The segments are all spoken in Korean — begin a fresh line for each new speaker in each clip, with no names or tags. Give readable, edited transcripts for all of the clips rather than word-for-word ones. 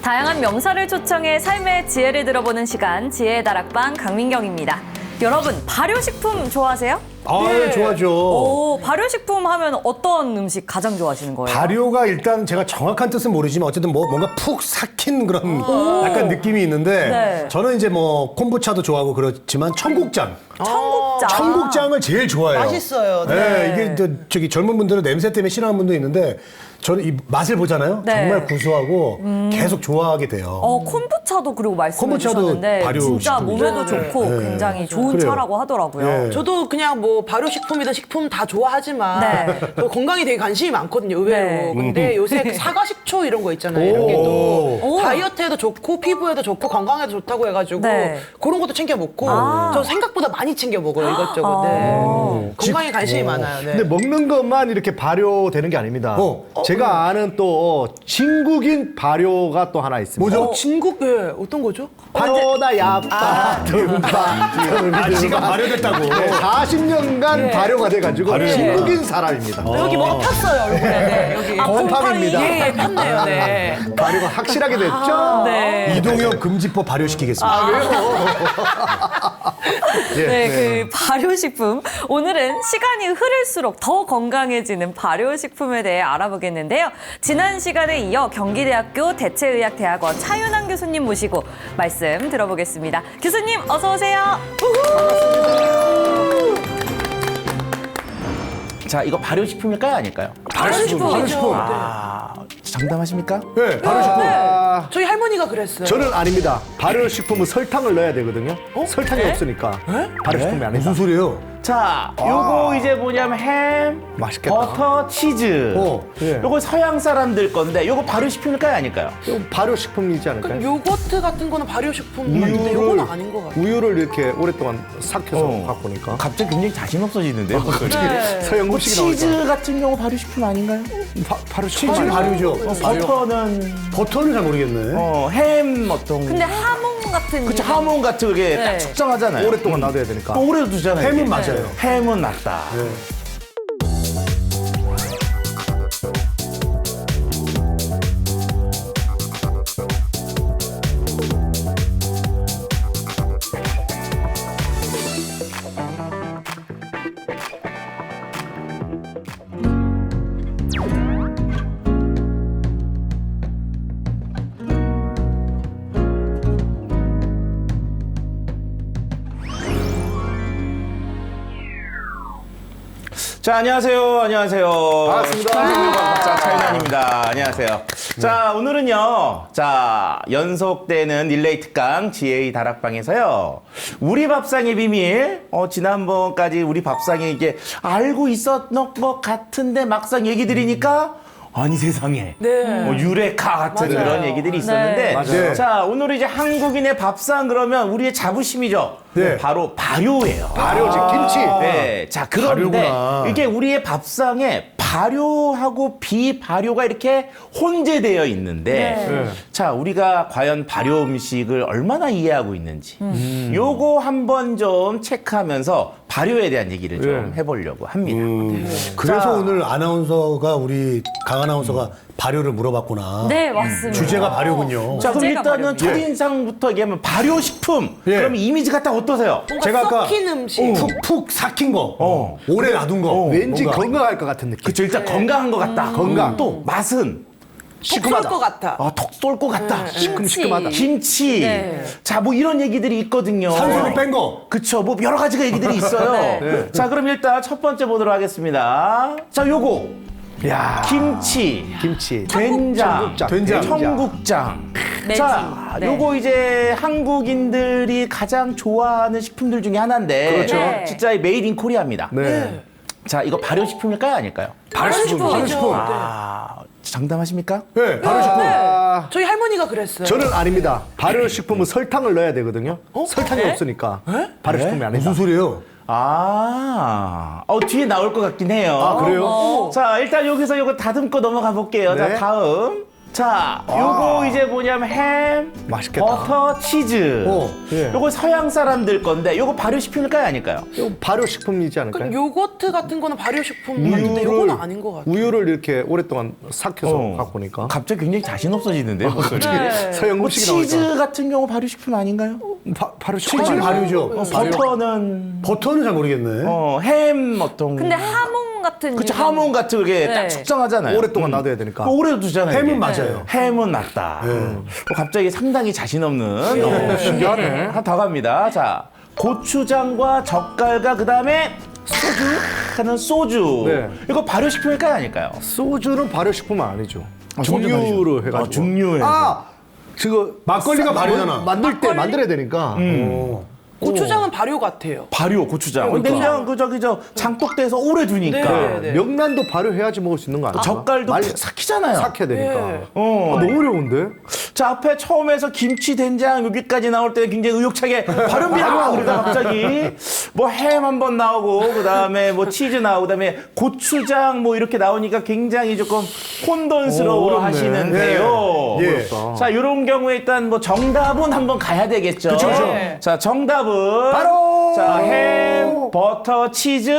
다양한 명사를 초청해 삶의 지혜를 들어보는 시간, 지혜의 다락방 강민경입니다. 여러분, 발효식품 좋아하세요?
네. 좋아하죠.
오, 발효식품 하면 어떤 음식 가장 좋아하시는 거예요?
발효가 일단 제가 정확한 뜻은 모르지만 어쨌든 뭔가 푹 삭힌 그런 약간 느낌이 있는데
네.
저는 이제 콤부차도 좋아하고 그렇지만 청국장.
청국장.
청국장을 제일 좋아해요.
맛있어요.
네. 이게 저기 젊은 분들은 냄새 때문에 싫어하는 분도 있는데 저는 이 맛을 보잖아요.
네.
정말 구수하고 계속 좋아하게 돼요.
콤부차도 그리고 말씀해
콤부차도
주셨는데
발효식품이죠.
진짜 몸에도 좋고
네.
굉장히 좋은
그래요.
차라고 하더라고요.
네.
저도 그냥 뭐 발효식품이든 식품 다 좋아하지만
네.
저 건강에 되게 관심이 많거든요, 의외로.
네.
근데 요새 사과식초 이런 거 있잖아요. 이런 게
오.
또 다이어트에도 좋고 피부에도 좋고 건강에도 좋다고 해가지고
네.
그런 것도 챙겨 먹고 저 생각보다 많이 챙겨 먹어요, 이것저것. 네. 건강에 관심이 많아요. 네.
근데 먹는 것만 이렇게 발효되는 게 아닙니다. 제가 아는 또 진국인 발효가 또 하나 있습니다.
뭐죠?
진국? 예, 어떤 거죠?
발효다 야빠 등바
지가 발효됐다고.
40년간 발효가 돼가지고 진국인 사람입니다.
여기 뭐가 폈어요, 얼굴에. 네, 여기.
곰팡입니다.
예, 폈네요, 네.
발효가 확실하게 됐죠?
네.
이동엽 금지법 발효시키겠습니다.
네, 그 발효식품. 오늘은 시간이 흐를수록 더 건강해지는 발효식품에 대해 알아보겠는데요. 지난 시간에 이어 경기대학교 대체의학대학원 차윤환 교수님 모시고 말씀 들어보겠습니다. 교수님, 어서 오세요.
자, 이거 발효식품일까요? 아닐까요?
발효식품.
아, 장담하십니까?
네, 발효식품.
저희 할머니가 그랬어요.
저는 아닙니다. 발효식품은 설탕을 넣어야 되거든요. 설탕이 없으니까 발효식품이 아니다.
무슨 소리예요?
자, 요거 이제 뭐냐면 햄,
맛있겠다.
버터, 치즈.
예.
요거 서양 사람들 건데 요거 발효식품일까요? 아닐까요?
이거 발효식품이지 않을까요?
요거트 같은 거는 발효식품 같은데 요거는 아닌 것 같아요.
우유를 이렇게 오랫동안 삭혀서 갖고 오니까
갑자기 굉장히 자신 없어지는데요, 목소리.
서양
뭐
음식이 나오니까
치즈 같은 경우 발효식품 아닌가요?
발효식품
치즈 발효죠.
버터는
버터는 잘 모르겠네.
햄 어떤
근데 하몽 같은
그쵸,
이름.
하몽 같은 게
네.
딱 측정하잖아요.
오랫동안 놔둬야 되니까.
또 오래 두잖아요.
햄은
이게.
맞아요.
햄은 맞다. 자, 안녕하세요. 안녕하세요.
반갑습니다.
박사 차윤환입니다. 안녕하세요. 자, 오늘은요. 자, 연속되는 릴레이 특강 지혜의 다락방에서요. 우리 밥상의 비밀. 지난번까지 우리 밥상에 이게 알고 있었던 것 같은데 막상 얘기 드리니까 아니 세상에.
네.
뭐 유레카 같은
맞아요.
그런 얘기들이 있었는데.
네.
맞아요.
자, 오늘은 이제 한국인의 밥상 그러면 우리의 자부심이죠.
네.
바로 발효예요.
발효지 김치.
네. 자, 그런데
발효구나.
이게 우리의 밥상에 발효하고 비발효가 이렇게 혼재되어 있는데
네.
자, 우리가 과연 발효 음식을 얼마나 이해하고 있는지 요거 한번 좀 체크하면서 발효에 대한 얘기를 좀 해보려고 합니다.
그래서
자.
오늘 아나운서가 우리 강 아나운서가 발효를 물어봤구나.
네, 맞습니다.
주제가 발효군요.
자, 그럼
주제가
일단은
발효입니다.
첫인상부터 얘기하면 발효식품.
예.
그럼 이미지가 딱 어떠세요?
뭔가
제가 아까
섞인 음식.
푹푹 삭힌 거, 오래 놔둔 거,
왠지
뭔가.
건강할 것 같은 느낌.
그쵸, 일단 건강한 것 같다. 건강. 또 맛은
톡쏠 것 같아.
톡 쏠 것 같다.
시큼시큼하다.
김치.
네.
자, 뭐 이런 얘기들이 있거든요.
산소를 뺀 거.
그쵸, 뭐 여러 가지가 얘기들이 있어요.
네.
자, 그럼 일단 첫 번째 보도록 하겠습니다. 자, 요거.
야
김치.
김치.
된장.
된장.
청국장.
매진.
자,
네.
요거 이제 한국인들이 가장 좋아하는 식품들 중에 하나인데.
그렇죠. 네.
진짜 메이드 인 코리아입니다.
네.
자, 이거 발효식품일까요? 아닐까요?
발효식품.
발효식품.
아, 장담하십니까?
네, 발효식품.
저희 할머니가 그랬어요.
저는 아닙니다. 발효식품은 설탕을 넣어야 되거든요. 설탕이 없으니까 발효식품이 아니다.
무슨 소리예요?
뒤에 나올 것 같긴 해요.
아, 그래요?
자, 일단 여기서 이거 다듬고 넘어가 볼게요. 자,
네.
다음. 자, 요거 이제 뭐냐면 햄,
맛있겠다.
버터, 치즈.
예.
요거 서양 사람들 건데 요거 발효식품일까요, 아닐까요?
이거 발효식품이지 않을까요?
그럼 요거트 같은 거는 발효식품 같은데 요거는 아닌 것 같아요.
우유를 이렇게 오랫동안 삭혀서 갖고 오니까
갑자기 굉장히 자신 없어지는데요, 목소리.
서양
뭐
음식이
치즈
나오니까
같은 경우 발효식품 아닌가요?
발효식품
치즈는
아니에요?
발효죠.
버터는
버터는 잘 모르겠네.
햄 어떤
근데 하몽 같은
그쵸,
이런-
하몽 같은 게 딱
네.
숙성하잖아요.
오랫동안 놔둬야 되니까.
그 오래 두잖아요.
햄은
이게.
맞아요.
햄은 맞다. 갑자기 상당히 자신 없는
신기하네.
하나 더 갑니다. 자, 고추장과 젓갈과 그 다음에 소주 하는 소주.
네.
이거 발효식품일까요, 아닐까요?
소주는 발효식품은 아니죠.
소주
증류로 해가지고.
증류해.
그거
막걸리가 발효잖아.
만들 때 만들어야 되니까.
고추장은 발효 같아요.
발효 고추장.
그러니까.
냉장 저 장독대에서 오래 두니까.
네, 네.
명란도 발효해야지 먹을 수 있는 거 아니야?
젓갈도 푹 삭히잖아요.
삭혀야 되니까.
네.
너무 어려운데?
자, 앞에 처음에서 김치, 된장 여기까지 나올 때는 굉장히 의욕차게 발음비야 그러다 갑자기 뭐 햄 한 번 나오고 그다음에 뭐 치즈 나오고 그다음에 고추장 뭐 이렇게 나오니까 굉장히 조금 혼돈스러워
어렵네.
하시는데요.
예.
자, 이런 경우에 일단 뭐 정답은 한번 가야 되겠죠.
그쵸, 그쵸.
자, 정답은
바로!
자, 햄, 버터, 치즈,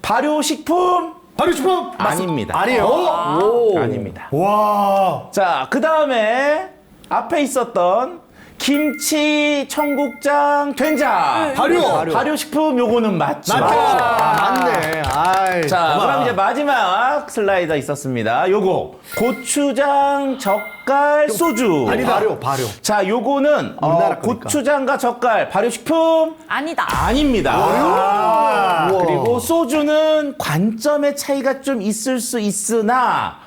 발효식품
발효식품
아닙니다.
아니에요.
아닙니다.
와.
자, 그 다음에 앞에 있었던 김치, 청국장, 된장. 발효식품 요거는 맞죠.
맞네. 아이.
자, 그럼 이제 마지막 슬라이더 있었습니다. 요거 고추장, 젓갈, 소주.
아니다. 발효.
자, 요거는
우리나라 거니까.
고추장과 젓갈 발효식품
아니다.
아닙니다.
우와.
그리고 소주는 관점의 차이가 좀 있을 수 있으나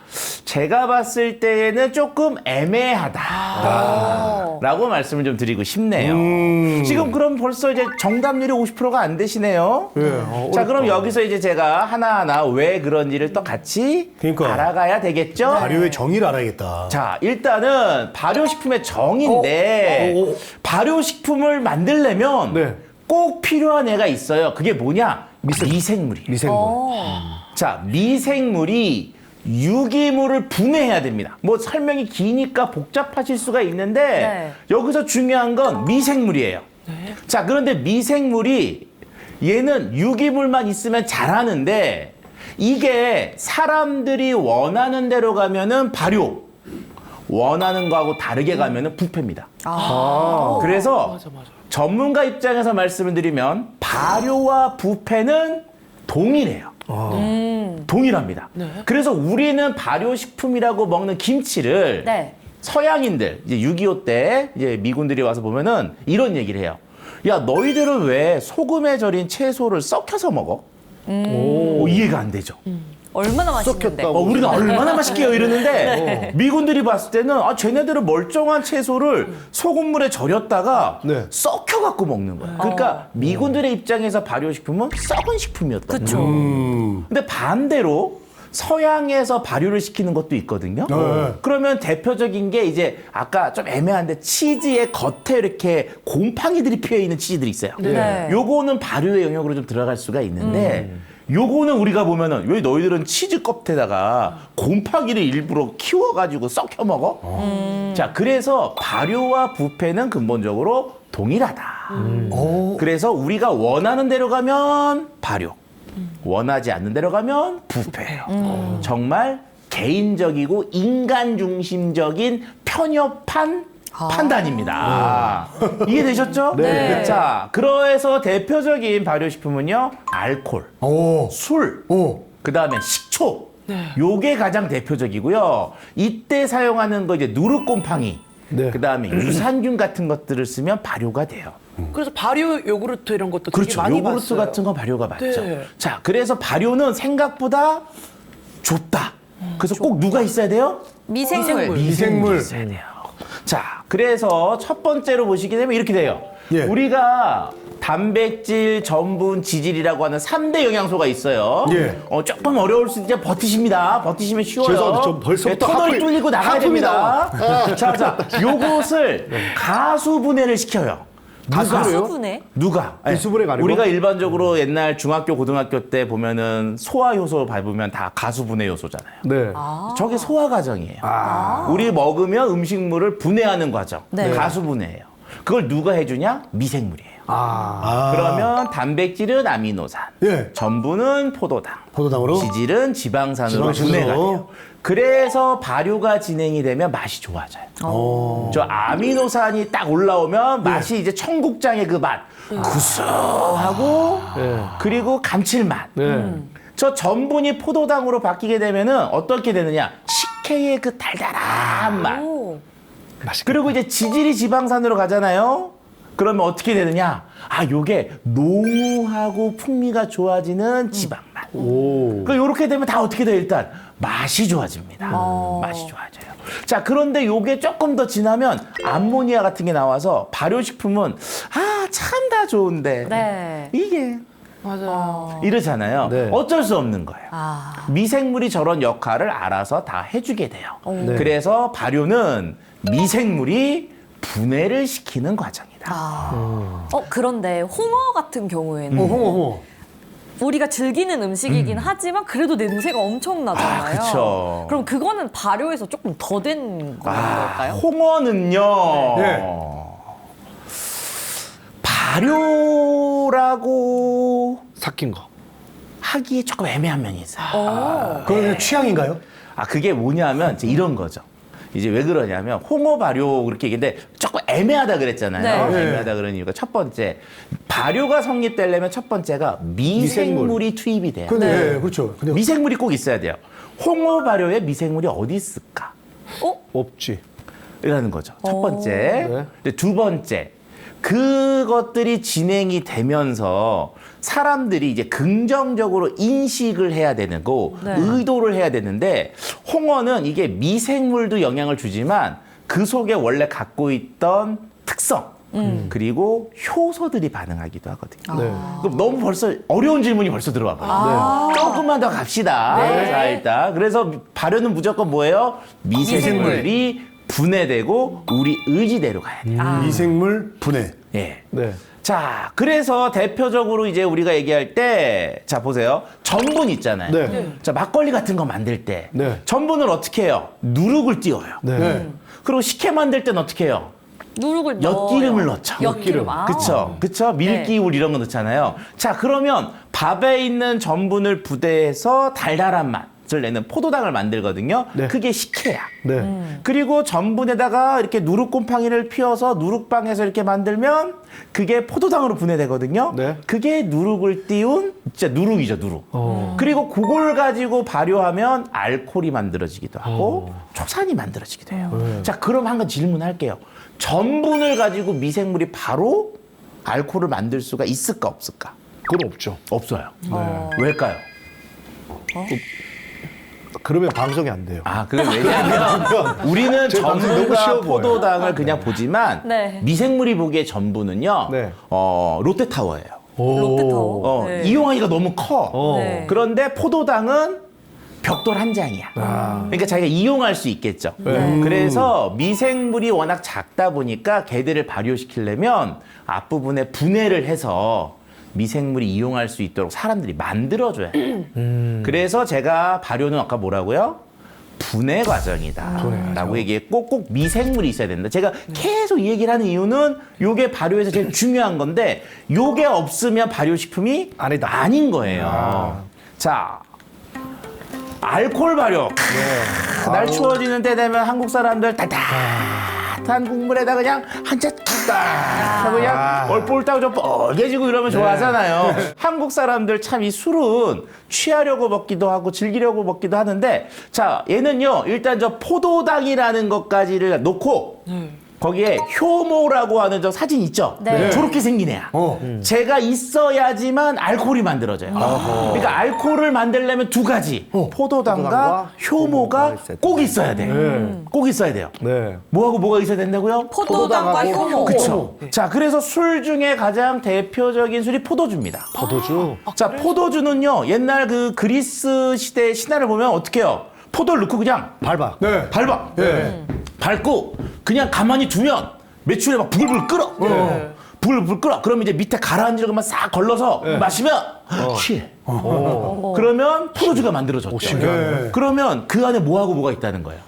제가 봤을 때에는 조금 애매하다. 라고 말씀을 좀 드리고 싶네요. 지금 그럼 벌써 이제 정답률이 50%가 안 되시네요. 자, 그럼 여기서 이제 제가 하나하나 왜 그런지를 또 같이
그러니까.
알아가야 되겠죠?
발효의 정의를 알아야겠다.
자, 일단은 발효식품의 정의인데 발효식품을 만들려면
네.
꼭 필요한 애가 있어요. 그게 뭐냐? 미생물이에요.
미생물.
자, 미생물이 유기물을 분해해야 됩니다. 뭐 설명이 기니까 복잡하실 수가 있는데
네.
여기서 중요한 건 미생물이에요. 자, 그런데 미생물이 얘는 유기물만 있으면 자라는데 이게 사람들이 원하는 대로 가면은 발효, 원하는 거하고 다르게 가면은 부패입니다. 그래서 전문가 입장에서 말씀을 드리면 발효와 부패는 동일해요. 동일합니다. 그래서 우리는 발효식품이라고 먹는 김치를
네.
서양인들 이제 6.25 때 이제 미군들이 와서 보면은 이런 얘기를 해요. 야, 너희들은 왜 소금에 절인 채소를 썩혀서 먹어? 이해가 안 되죠.
얼마나 맛있는데.
썩혔다고.
우리는 얼마나 맛있게요 이러는데 미군들이 봤을 때는 쟤네들은 멀쩡한 채소를 소금물에 절였다가
네.
썩혀갖고 먹는 거야. 그러니까 미군들의 입장에서 발효식품은 썩은 식품이었던
그쵸.
거죠. 근데 반대로 서양에서 발효를 시키는 것도 있거든요. 그러면 대표적인 게 이제 아까 좀 애매한데 치즈의 겉에 이렇게 곰팡이들이 피어 있는 치즈들이 있어요.
네.
요거는 발효의 영역으로 좀 들어갈 수가 있는데 요거는 우리가 보면은 왜 너희들은 치즈 껍데다가 곰팡이를 일부러 키워가지고 썩혀 먹어? 자, 그래서 발효와 부패는 근본적으로 동일하다. 그래서 우리가 원하는 대로 가면 발효, 원하지 않는 대로 가면 부패예요. 정말 개인적이고 인간 중심적인 편협한 판단입니다. 이해되셨죠?
네.
자, 그래서 대표적인 발효식품은요, 알코올, 술, 그 다음에 식초. 요게 가장 대표적이고요. 이때 사용하는 거 이제 누룩곰팡이,
네.
그 다음에 유산균 같은 것들을 쓰면 발효가 돼요.
그래서 발효 요구르트 이런 것도 되게
그렇죠.
많이
요구르트
봤어요.
같은 거 발효가 맞죠.
네.
자, 그래서 발효는 생각보다 좁다. 그래서 꼭 누가 있어야 돼요?
미생물.
미생물.
있어야 돼요. 자, 그래서 첫 번째로 보시게 되면 이렇게 돼요.
예.
우리가 단백질, 전분, 지질이라고 하는 3대 영양소가 있어요.
예.
조금 어려울 수 있는데 버티십니다. 버티시면 쉬워요.
죄송합니다. 저 벌써부터
터널이
하품이-
뚫리고 나가야
하품이
됩니다. 자, 요것을 가수 분해를 시켜요.
가수분해?
누가? 아니,
수분해 가리고?
우리가 일반적으로 옛날 중학교, 고등학교 때 보면은 소화 효소 밟으면 다 가수분해 요소잖아요.
네.
저게 소화 과정이에요. 우리 먹으면 음식물을 분해하는 과정.
네.
가수분해예요. 그걸 누가 해주냐? 미생물이에요. 그러면 단백질은 아미노산,
예.
전분은 포도당,
포도당으로?
지질은 지방산으로
지방산으로.
분해가 돼요. 그래서 발효가 진행이 되면 맛이 좋아져요. 저 아미노산이 딱 올라오면 맛이 이제 청국장의 그 맛, 구수하고 그리고 감칠맛. 저 전분이 포도당으로 바뀌게 되면은 어떻게 되느냐? 식혜의 그 달달한 맛. 그리고 이제 지질이 지방산으로 가잖아요. 그러면 어떻게 되느냐? 아, 요게 농후하고 풍미가 좋아지는 지방맛. 요렇게 되면 다 어떻게 돼요? 일단 맛이 좋아집니다. 맛이 좋아져요. 자, 그런데 요게 조금 더 지나면 암모니아 같은 게 나와서 발효식품은 참 다 좋은데
네.
이게
맞아.
이러잖아요.
네.
어쩔 수 없는 거예요. 미생물이 저런 역할을 알아서 다 해주게 돼요.
네.
그래서 발효는 미생물이 분해를 시키는 과정이다.
그런데 홍어 같은 경우에는
홍어.
우리가 즐기는 음식이긴 하지만 그래도 냄새가 엄청 나잖아요.
그쵸.
그럼 그거는 발효에서 조금 더 된 걸까요?
홍어는요.
네.
발효라고
삭힌 거.
하기에 조금 애매한 면이 있어요.
그건 그냥 취향인가요?
그게 뭐냐면 이제 이런 거죠. 이제 왜 그러냐면 홍어 발효 그렇게 얘기했는데 조금 애매하다 그랬잖아요.
네.
애매하다 그런 이유가 첫 번째 발효가 성립되려면 첫 번째가 미생물이 투입이 돼요.
근데 그렇죠. 근데
미생물이 꼭 있어야 돼요. 홍어 발효에 미생물이 어디 있을까?
없지.
이라는 거죠. 첫 번째.
네.
근데 두 번째. 그것들이 진행이 되면서 사람들이 이제 긍정적으로 인식을 해야 되는 거,
네.
의도를 해야 되는데 홍어는 이게 미생물도 영향을 주지만 그 속에 원래 갖고 있던 특성 그리고 효소들이 반응하기도 하거든요.
네.
그럼 너무 벌써 어려운 질문이 벌써 들어와 버려요. 조금만 더 갑시다. 자, 일단 그래서 발효는 무조건 뭐예요? 미생물이 분해되고 우리 의지대로 가야 돼요.
미생물 분해.
예.
네.
자, 그래서 대표적으로 이제 우리가 얘기할 때, 자, 보세요. 전분 있잖아요.
네.
자, 막걸리 같은 거 만들 때,
네.
전분을 어떻게 해요? 누룩을 띄워요.
네.
그리고 식혜 만들 땐 어떻게 해요?
누룩을
엿기름을
넣어요.
넣죠.
엿기름.
그쵸? 그쵸? 밀기울 이런 거 넣잖아요. 자, 그러면 밥에 있는 전분을 부대해서 달달한 맛을 내는 포도당을 만들거든요.
네.
그게 식혜야.
네.
그리고 전분에다가 이렇게 누룩곰팡이를 피워서 누룩빵해서 이렇게 만들면 그게 포도당으로 분해되거든요.
네.
그게 누룩을 띄운 진짜 누룩이죠, 누룩. 그리고 그걸 가지고 발효하면 알코올이 만들어지기도 하고 초산이 만들어지기도 해요. 자, 그럼 한 번 질문할게요. 전분을 가지고 미생물이 바로 알코올을 만들 수가 있을까 없을까?
그건 없죠.
없어요. 왜일까요?
그러면 방송이 안 돼요.
그건 왜냐하면 우리는
제 방송이 너무
전분과
쉬워 보여요.
포도당을 그냥 보지만
네.
미생물이 보기에 전분은요.
네.
롯데타워예요.
롯데타워. 네.
이용하기가 너무 커.
네.
그런데 포도당은 벽돌 한 장이야. 그러니까 자기가 이용할 수 있겠죠. 그래서 미생물이 워낙 작다 보니까 걔들을 발효시키려면 앞부분에 분해를 해서 미생물이 이용할 수 있도록 사람들이 만들어줘야 돼요. 그래서 제가 발효는 아까 뭐라고요? 분해 과정이다. 라고 얘기했고 꼭 미생물이 있어야 된다. 제가 계속 이 얘기를 하는 이유는 요게 발효에서 제일 중요한 건데 요게 없으면 발효식품이
아니다.
아닌 거예요. 자, 알코올 발효. 날 추워지는 때 되면 한국 사람들 따뜻한 국물에다 그냥 한잔 그냥 얼볼따고 좀 뻘개지고 이러면 좋아하잖아요. 한국 사람들 참 이 술은 취하려고 먹기도 하고 즐기려고 먹기도 하는데 자, 얘는요. 일단 저 포도당이라는 것까지를 놓고 거기에 효모라고 하는 저 사진 있죠?
네.
저렇게 생긴 애야. 제가 있어야지만 알코올이 만들어져요. 그러니까 알코올을 만들려면 두 가지. 포도당과
포도당과
효모가 꼭 있어야 돼. 꼭 있어야 돼요.
네.
뭐하고 뭐가 있어야 된다고요?
포도당과 효모.
그쵸. 자, 그래서 술 중에 가장 대표적인 술이 포도주입니다.
포도주.
자, 포도주는요, 옛날 그 그리스 시대 신화를 보면 어떻게 해요? 포도를 넣고 그냥
밟아.
네.
밟아.
네.
밟고 그냥 가만히 두면 매출에 막 부글부글 끓어. 불 끓어. 그럼 이제 밑에 가라앉는 것만 싹 걸러서 마시면 취해. 그러면 포도주가 만들어졌죠.
신기하네.
그러면 그 안에 뭐하고 뭐가 있다는 거예요?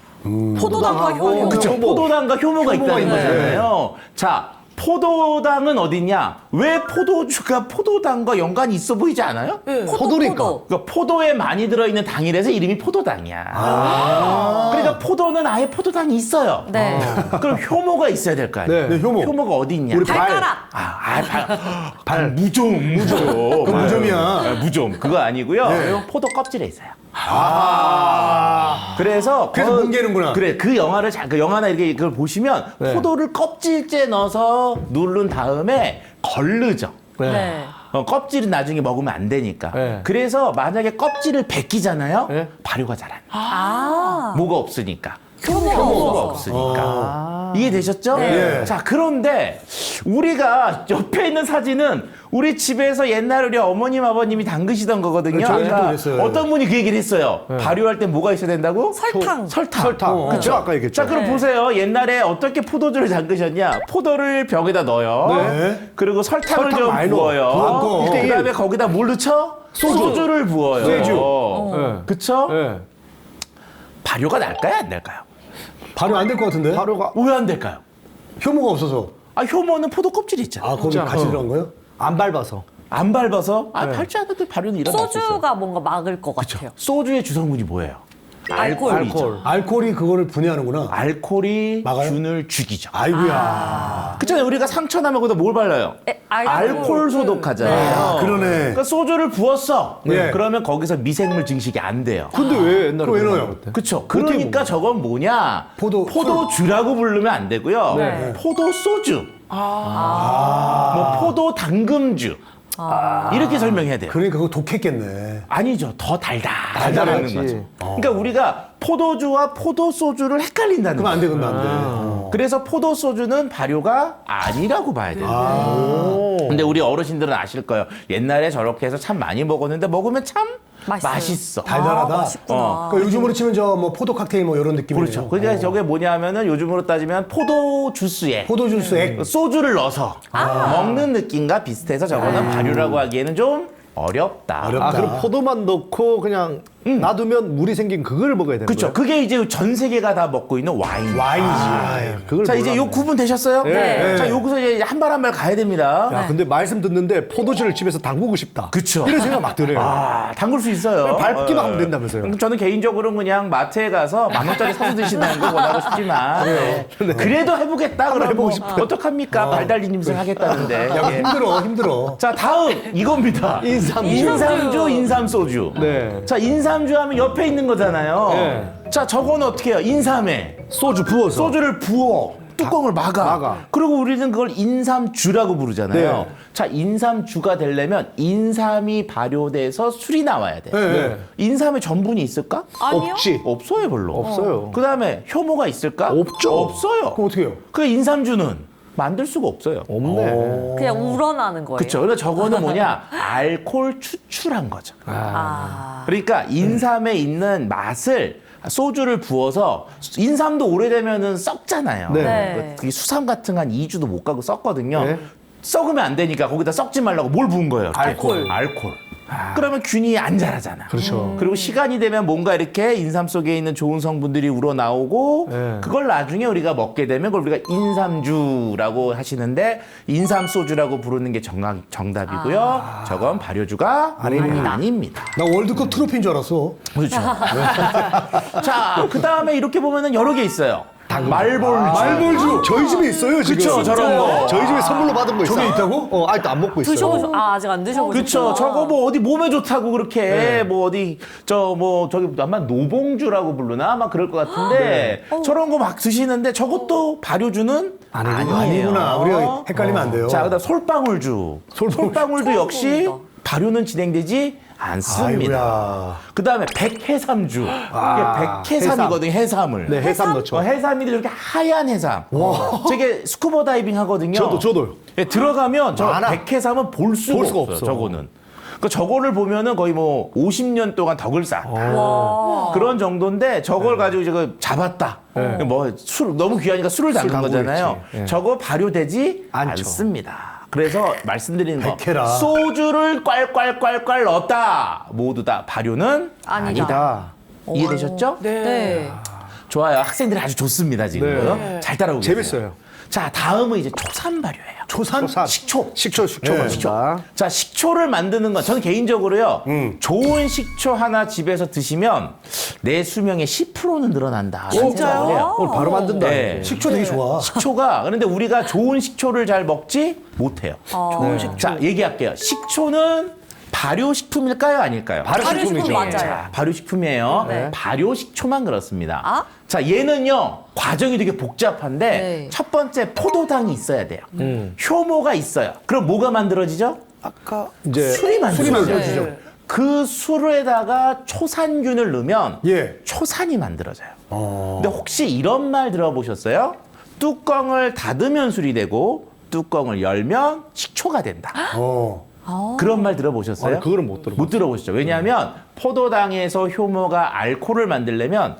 포도당과 효모.
그렇죠. 포도당과 효모가 있다는 거잖아요. 자, 포도당은 어디냐? 왜 포도주가 포도당과 연관이 있어 보이지 않아요?
포도니까.
그러니까 포도에 많이 들어있는 당이라서 이름이 포도당이야. 그러니까 포도는 아예 포도당이 있어요.
네.
그럼 효모가 있어야 될 거 아니에요?
네, 효모.
효모가 어디 있냐?
우리
발가락.
발. 무좀.
그 무좀이야.
무좀. 그거 아니고요. 포도 껍질에 있어요. 그래서
그래서 뭉개는구나.
그래, 그 영화를 그 영화나 이렇게 그걸 보시면 포도를 껍질째 넣어서 누른 다음에 걸르죠.
네.
껍질은 나중에 먹으면 안 되니까.
네.
그래서 만약에 껍질을 벗기잖아요.
네.
발효가 잘 안 돼.
아.
뭐가 없으니까.
효모가
효모가
없어서.
없으니까. 이해되셨죠?
네.
자, 그런데 우리가 옆에 있는 사진은 우리 집에서 옛날 우리 어머님, 아버님이 담그시던 거거든요.
저희 집도
아까
그랬어요.
어떤 분이 그 얘기를 했어요. 발효할 때 뭐가 있어야 된다고?
설탕.
설탕.
그쵸? 아까 얘기했죠.
자, 그럼
네.
보세요. 옛날에 어떻게 포도주를 담그셨냐? 포도를 병에다 넣어요.
네.
그리고 설탕을
설탕
좀
많이 넣어.
부어요.
부어.
그 다음에 거기다 뭘 넣죠? 소주를 부어요.
소주.
그쵸?
네.
발효가 날까요? 안 날까요?
발효 안 될 것 같은데?
발효가
왜 안 될까요?
효모가 없어서.
효모는 포도 껍질이 있잖아.
아, 거기 같이 들어간 거예요?
안 밟아서.
안 밟아서? 밟지 않아도 발효는 일어날 수 있어요.
소주가 뭔가 막을 것 같아요.
소주의 주성분이 뭐예요?
알코올.
알코올이죠.
알코올이 그거를 분해하는구나.
알코올이
막아요?
균을 죽이죠.
아이고야.
그렇잖아요. 우리가 상처 나면 거기다 뭘 발라요? 알코올 소독하잖아요.
아, 그러네.
그러니까 소주를 부었어.
네.
그러면 거기서 미생물 증식이 안 돼요.
근데 왜 옛날에
그거 왜
그런
넣어요?
거 같아?
그렇죠. 그러니까 저건 뭐냐? 포도주라고 부르면 안 되고요.
네.
포도 소주. 뭐 포도 당금주. 이렇게 설명해야 돼요.
그러니까 그거 독했겠네.
아니죠. 더 달달하다는
달달하지.
거죠. 그러니까 우리가 포도주와 포도 소주를 헷갈린다는
그럼 안
거예요.
돼, 그럼 안 돼.
그래서 포도 소주는 발효가 아니라고 봐야 돼요. 근데 우리 어르신들은 아실 거예요. 옛날에 저렇게 해서 참 많이 먹었는데 먹으면 참
맛있어요.
맛있어.
달달하다.
맛있구나.
그러니까 요즘으로 치면 저 뭐 포도 칵테일 뭐 이런 느낌이에요.
그렇죠. 그러니까 저게 뭐냐면은 요즘으로 따지면 포도 주스에
포도 주스 액.
소주를 넣어서 먹는 느낌과 비슷해서 저거는 발효라고 하기에는 좀 어렵다.
어렵다.
아, 그럼 포도만 넣고 그냥 놔두면 물이 생긴 그걸 먹어야 되는
그렇죠.
거예요?
그게 이제 전 세계가 다 먹고 있는 와인.
와인이지.
그걸
자, 이제
몰랐네.
요 구분 되셨어요?
네.
자, 여기서 이제 한 발 한 발 가야 됩니다.
야, 근데 말씀 듣는데 포도주를 집에서 담그고 싶다.
그쵸.
이런 생각 막 드네요.
아, 담글 수 있어요.
밟기만 하면 된다면서요.
저는 개인적으로는 그냥 마트에 가서 10,000원짜리 사서 드신다는 거 원하고 싶지만 네. 그래도 해보겠다 그러면
해보고
뭐
싶어요.
어떡합니까? 발달린 인생 하겠다는데.
야,
예.
힘들어.
자, 다음 이겁니다. 인삼주, 인삼소주.
네.
자, 인삼주 하면 옆에 있는 거잖아요.
네.
자, 저거는 어떻게 해요? 인삼에
소주 부어서.
소주를 부어. 뚜껑을 막아. 그리고 우리는 그걸 인삼주라고 부르잖아요.
네.
자, 인삼주가 되려면 인삼이 발효돼서 술이 나와야 돼.
네.
인삼에 전분이 있을까?
아니요?
없지.
없어요, 별로.
없어요.
그 다음에 효모가 있을까?
없죠.
없어요.
그럼 어떻게 해요?
그 인삼주는 만들 수가 없어요.
없네.
그냥 우러나는 거예요.
그렇죠. 그러니까 저거는 뭐냐? 알코올 추출한 거죠. 그러니까 인삼에 있는 맛을 소주를 부어서 인삼도 오래되면은 썩잖아요.
네.
네.
그게 수삼 같은 거 한 2주도 못 가고 썩거든요.
네.
썩으면 안 되니까 거기다 썩지 말라고 뭘 부은 거예요?
알코올.
알코올. 그러면 균이 안 자라잖아.
그렇죠.
그리고 시간이 되면 뭔가 이렇게 인삼 속에 있는 좋은 성분들이 우러나오고
네.
그걸 나중에 우리가 먹게 되면 그걸 우리가 인삼주라고 하시는데 인삼 소주라고 부르는 게 정답이고요. 저건 발효주가 아닙니다.
나 월드컵 트로피인 줄 알았어.
그렇죠. 자, 그 다음에 이렇게 보면은 여러 개 있어요. 말볼주.
말벌주. 저희 집에 있어요, 지금.
그쵸, 저런 거.
저희 집에 선물로 받은 거 있어.
저게 있다고?
아직도 안 먹고 있어요.
아직 안 드셔보셨구나.
그쵸. 저거 뭐 어디 몸에 좋다고 그렇게 뭐 어디 저기 아마 노봉주라고 부르나 아마 그럴 것 같은데 저런 거 막 드시는데 저것도 발효주는 아니에요.
아니구나. 우리가 헷갈리면 안 돼요.
자, 그다음 솔방울주. 솔방울도 역시
들어봅니다.
발효는 진행되지 않습니다.
아이고야.
그다음에 백해삼주. 이게 백해삼이거든요. 해삼을.
네, 해삼 넣죠.
해삼이 이렇게 하얀 해삼. 저게 스쿠버 다이빙 하거든요.
저도요.
예, 들어가면 저
많아.
백해삼은 볼 수가 없어요.
없어.
저거는. 그 저거를 보면은 거의 뭐 50년 동안 덕을 쌓았다. 그런 정도인데 저걸 가지고 이제 그 잡았다. 뭐 술 너무 귀하니까 술을 담근 거잖아요.
담그겠지. 예.
저거 발효되지
않죠.
않습니다. 그래서 말씀드리는 거
백해라.
소주를 꽐꽐꽐꽐 넣었다. 모두 다 발효는
아니다.
이해되셨죠?
네.
좋아요. 학생들이 아주 좋습니다 지금.
네.
잘 따라오고 계세요.
재밌어요.
자 다음은 이제 초산 발효예요.
초산?
식초.
식초 만든다.
자 식초를 만드는 건 저는 개인적으로요. 좋은 식초 하나 집에서 드시면 내 수명의 10%는 늘어난다.
진짜요?
오늘 바로 만든다.
네.
식초 되게 좋아.
식초가 그런데 우리가 좋은 식초를 잘 먹지 못해요.
좋은 식초.
자 얘기할게요. 식초는 발효식품일까요, 아닐까요?
발효식품 맞아요.
자, 발효식품이에요.
네.
발효식초만 그렇습니다.
아?
자, 얘는요, 과정이 되게 복잡한데,
네.
첫 번째 포도당이 있어야 돼요. 효모가 있어요. 그럼 뭐가 만들어지죠?
아까
이제
술이 만들어지죠.
만들어지죠.
그 술에다가 초산균을 넣으면
예.
초산이 만들어져요. 근데 혹시 이런 말 들어보셨어요? 뚜껑을 닫으면 술이 되고, 뚜껑을 열면 식초가 된다. 그런 말 들어보셨어요?
아니, 그거는 못 들어봤어요.
못 들어보셨죠. 왜냐하면 포도당에서 효모가 알코올을 만들려면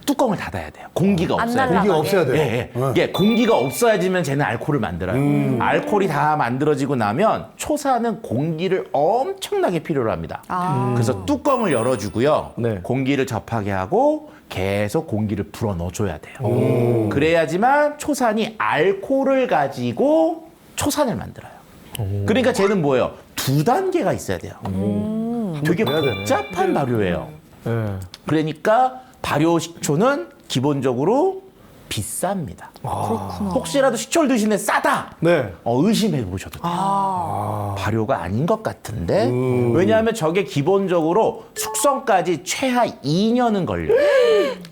뚜껑을 닫아야 돼요. 공기가
안
없어야 돼요.
날아가게.
공기가 없어야 돼.
예, 예. 예, 공기가 없어야지만 쟤는 알코올을 만들어요. 알코올이 다 만들어지고 나면 초산은 공기를 엄청나게 필요로 합니다. 그래서 뚜껑을 열어주고요.
네.
공기를 접하게 하고 계속 공기를 불어 넣어줘야 돼요. 그래야지만 초산이 알코올을 가지고 초산을 만들어요. 그러니까 쟤는 뭐예요? 2단계가 있어야 돼요. 되게
해야 되네.
복잡한 발효예요.
예.
그러니까 발효식초는 기본적으로 비쌉니다. 혹시라도 식초를 드시는데 싸다.
네.
의심해 보셔도 돼요. 발효가 아닌 것 같은데 왜냐하면 저게 기본적으로 숙성까지 최하 2년은 걸려요.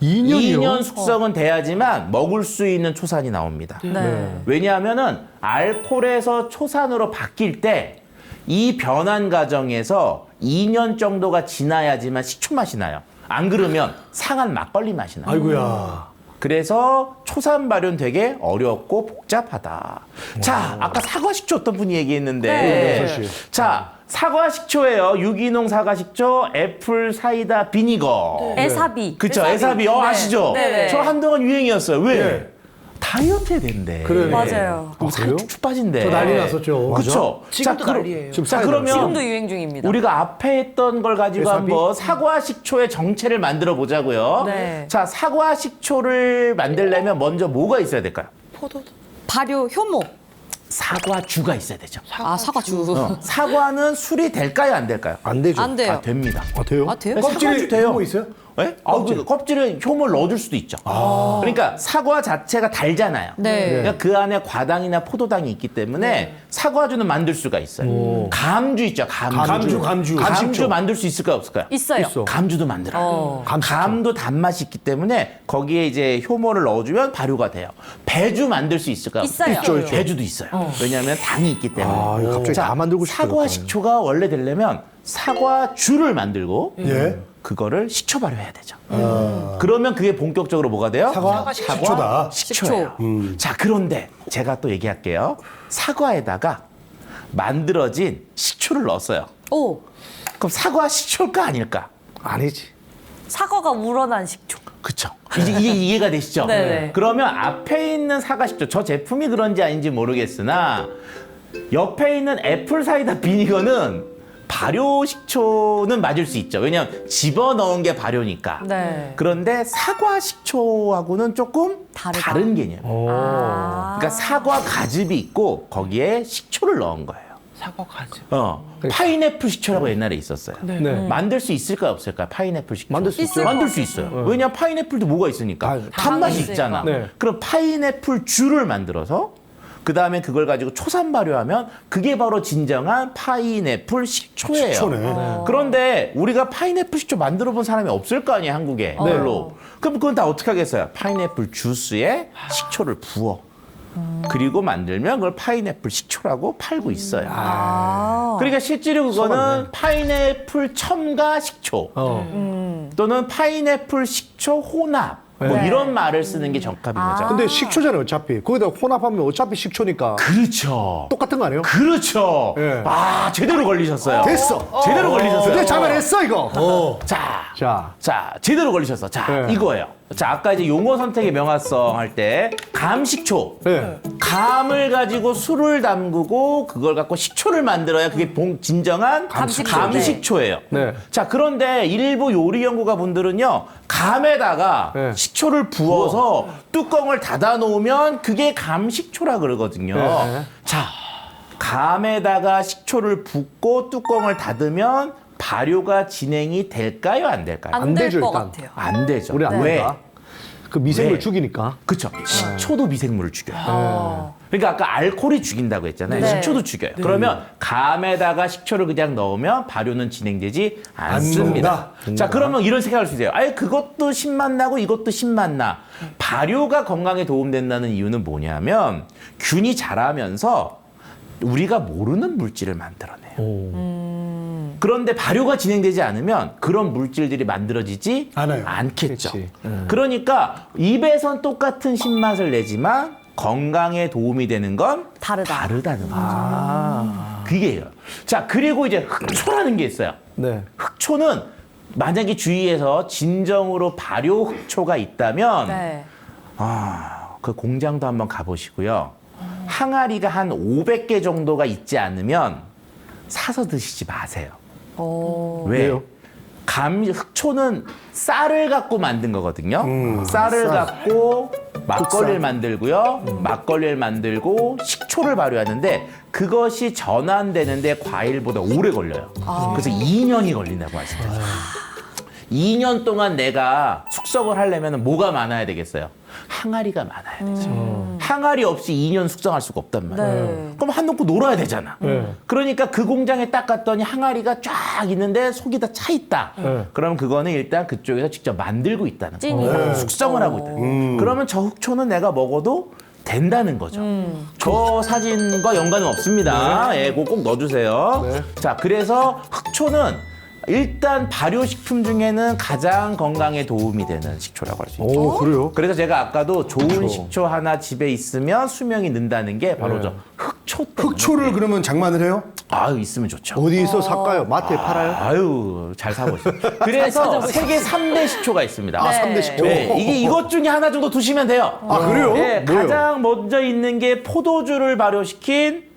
2년이요?
2년 숙성은 돼야지만 먹을 수 있는 초산이 나옵니다.
네.
왜냐하면은 알코올에서 초산으로 바뀔 때 이 변환 과정에서 2년 정도가 지나야지만 식초 맛이 나요. 안 그러면 상한 막걸리 맛이 나요.
아이고야.
그래서 초산 발효는 되게 어렵고 복잡하다. 자, 아까 사과 식초 어떤 분이 얘기했는데.
네.
사실.
자, 사과 식초예요. 유기농 사과 식초, 애플 사이다 비니거.
에사비.
그쵸, 에사비.
네.
아시죠?
네네.
저 한동안 유행이었어요. 왜?
네.
다이어트 해야 된대.
그러네.
맞아요.
그럼 살
그래요?
쭉쭉 빠진대.
저 난리 났었죠.
그쵸?
지금도 난리예요.
지금
자,
사이다.
그러면
지금도 유행 중입니다.
우리가 앞에 했던 걸 가지고
에사비?
한번 사과 식초의 정체를 만들어 보자고요.
네.
자, 사과 식초를 만들려면 먼저 뭐가 있어야 될까요?
포도
발효 효모.
사과주가 있어야 되죠.
사과주.
사과는 술이 될까요, 안 될까요?
안 되죠.
안 돼요.
아, 됩니다.
아, 돼요?
아, 돼요?
네,
껍질에
사과주 돼요.
효모 있어요?
네? 껍질에 효모를 넣어줄 수도 있죠. 그러니까 사과 자체가 달잖아요.
네.
그러니까 그 안에 과당이나 포도당이 있기 때문에 사과주는 만들 수가 있어요. 감주 있죠, 감주.
감주.
감주 만들 수 있을까요, 없을까요?
있어요.
있어.
감주도 만들어요. 감도 단맛이 있기 때문에 거기에 이제 효모를 넣어주면 발효가 돼요. 배주 만들 수 있을까요?
있어요. 있죠,
배주도 있어요. 왜냐하면 당이 있기 때문에.
아, 이거 갑자기 다 만들고 싶어요.
사과 식초가 원래 되려면 사과주를 만들고
예.
그거를 식초 발효해야 되죠. 그러면 그게 본격적으로 뭐가 돼요?
사과 식초다.
식초예요. 자, 그런데 제가 또 얘기할게요. 사과에다가 만들어진 식초를 넣었어요.
오.
그럼 사과 식초일까 아닐까?
아니지.
사과가 우러난 식초.
그쵸. 이제 이게 이해가 되시죠?
네네.
그러면 앞에 있는 사과 식초, 저 제품이 그런지 아닌지 모르겠으나 옆에 있는 애플 사이다 비니거는 발효 식초는 맞을 수 있죠. 왜냐하면 집어넣은 게 발효니까.
네.
그런데 사과 식초하고는 조금
다르다.
다른 개념.
아.
그러니까 사과 가즙이 있고 거기에 식초를 넣은 거예요.
사과 가지.
파인애플 식초라고 옛날에 있었어요.
네.
만들 수 있을까요, 없을까요? 파인애플 식초.
만들 수 있죠.
만들 수 있어요. 왜냐하면 파인애플도 뭐가 있으니까. 단맛이
있으니까.
있잖아.
네.
그럼 파인애플 주를 만들어서 그 다음에 그걸 가지고 초산 발효하면 그게 바로 진정한 파인애플 식초예요.
식초네.
그런데 우리가 파인애플 식초 만들어 본 사람이 없을 거 아니에요, 한국에. 별로. 그럼 그건 다 어떻게 하겠어요? 파인애플 주스에 식초를 부어. 그리고 만들면 그걸 파인애플 식초라고 팔고 있어요. 그러니까 실제로 그거는 파인애플 첨가 식초 또는 파인애플 식초 혼합 뭐 이런 말을 쓰는 게 적합인 거죠.
근데 식초잖아요, 어차피. 거기다 혼합하면 어차피 식초니까
그렇죠.
똑같은 거 아니에요?
그렇죠.
예.
아, 제대로 걸리셨어요.
됐어.
제대로 걸리셨어요.
근데 잘만했어 이거.
자,
자.
제대로 걸리셨어. 자,
예.
이거예요. 자, 아까 이제 용어 선택의 명확성 할 때 감식초.
네.
감을 가지고 술을 담그고 그걸 갖고 식초를 만들어야 그게 진정한 감식초예요.
네.
자, 그런데 일부 요리 연구가 분들은요, 감에다가
네.
식초를 부어서 뚜껑을 닫아 놓으면 그게 감식초라 그러거든요.
네.
자, 감에다가 식초를 붓고 뚜껑을 닫으면 발효가 진행이 될까요? 안 될까요?
안 될
되죠,
것
일단.
같아요.
안 되죠.
우리 안
왜?
된다. 그 미생물
왜?
죽이니까.
그쵸. 식초도 미생물을 죽여요.
어.
그러니까 아까 알코올이 죽인다고 했잖아요.
네.
식초도 죽여요. 그러면 감에다가 식초를 그냥 넣으면 발효는 진행되지 않습니다. 자, 그러면 이런 생각할 수 있어요. 아예 그것도 신맛 나고 이것도 신맛 나. 발효가 건강에 도움된다는 이유는 뭐냐면 균이 자라면서 우리가 모르는 물질을 만들어내요. 그런데 발효가 진행되지 않으면 그런 물질들이 만들어지지
않아요.
않겠죠.
그치.
그러니까 입에선 똑같은 신맛을 내지만 건강에 도움이 되는 건 다르다는 거죠. 그게요. 자, 그리고 이제 흑초라는 게 있어요.
네.
흑초는 만약에 주위에서 진정으로 발효 흑초가 있다면
네.
그 공장도 한번 가보시고요. 항아리가 한 500개 정도가 있지 않으면 사서 드시지 마세요.
오.
왜?
왜요?
흑초는 쌀을 갖고 만든 거거든요. 쌀을 갖고 막걸리를 만들고요. 막걸리를 만들고 식초를 발효하는데 그것이 전환되는데 과일보다 오래 걸려요. 그래서 2년이 걸린다고 하시더라고요. 2년 동안 내가 숙성을 하려면 뭐가 많아야 되겠어요? 항아리가 많아야 되죠. 항아리 없이 2년 숙성할 수가 없단 말이에요.
네.
그럼 한 놓고 놀아야 되잖아.
네.
그러니까 그 공장에 딱 갔더니 항아리가 쫙 있는데 속이 다 차 있다.
네.
그럼 그거는 일단 그쪽에서 직접 만들고 있다는
찐이에요.
거예요. 숙성을 하고 있다. 그러면 저 흑초는 내가 먹어도 된다는 거죠. 저 사진과 연관은 없습니다. 예, 그거 꼭 넣어주세요.
네.
자, 그래서 흑초는 일단 발효식품 중에는 가장 건강에 도움이 되는 식초라고 할 수 있죠.
오, 그래요?
그래서 제가 아까도 좋은 식초 하나 집에 있으면 수명이 는다는 게 바로
네.
저 흑초 때문에.
흑초를 그러면 장만을 해요?
아유, 있으면 좋죠.
어디서 살까요? 마트에 팔아요?
아유, 잘 사고 있어요. 그래서 세계 3대 식초가 있습니다.
네.
3대 식초.
네, 이게 이것 중에 하나 정도 두시면 돼요.
아, 그래요?
네,
뭐예요?
가장 먼저 있는 게 포도주를 발효시킨